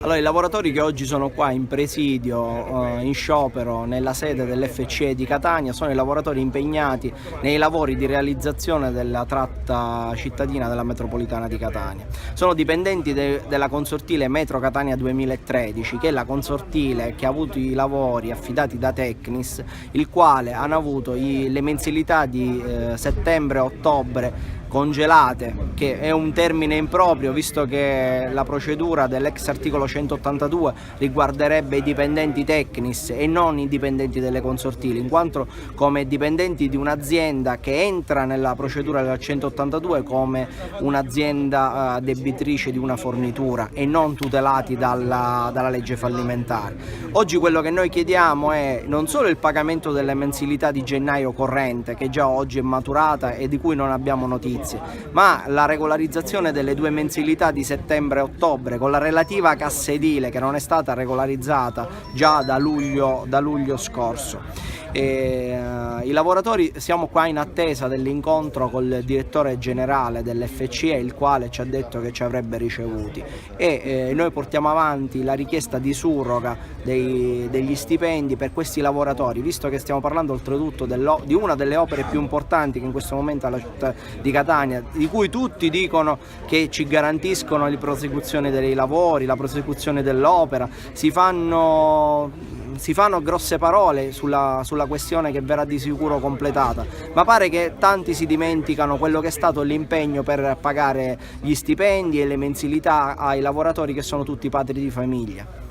Allora, i lavoratori che oggi sono qua in presidio, in sciopero nella sede dell'FCE di Catania, sono i lavoratori impegnati nei lavori di realizzazione della tratta cittadina della metropolitana di Catania. Sono dipendenti della consortile Metro Catania 2013, che è la consortile che ha avuto i lavori affidati da Tecnis, il quale hanno avuto le mensilità di settembre e ottobre congelate, che è un termine improprio visto che la procedura dell'ex articolo 182 riguarderebbe i dipendenti Tecnis e non i dipendenti delle consortili, in quanto come dipendenti di un'azienda che entra nella procedura del 182 come un'azienda debitrice di una fornitura e non tutelati dalla legge fallimentare. Oggi quello che noi chiediamo è non solo il pagamento delle mensilità di gennaio corrente, che già oggi è maturata e di cui non abbiamo notizie, ma la regolarizzazione delle due mensilità di settembre e ottobre con la relativa cassa edile che non è stata regolarizzata già da luglio scorso. I lavoratori siamo qua in attesa dell'incontro col direttore generale dell'FCE, il quale ci ha detto che ci avrebbe ricevuti, e noi portiamo avanti la richiesta di surroga degli stipendi per questi lavoratori, visto che stiamo parlando oltretutto di una delle opere più importanti che in questo momento ha la città di Catania, di cui tutti dicono che ci garantiscono la prosecuzione dei lavori, la prosecuzione dell'opera. Si fanno grosse parole sulla questione che verrà di sicuro completata, ma pare che tanti si dimenticano quello che è stato l'impegno per pagare gli stipendi e le mensilità ai lavoratori che sono tutti padri di famiglia.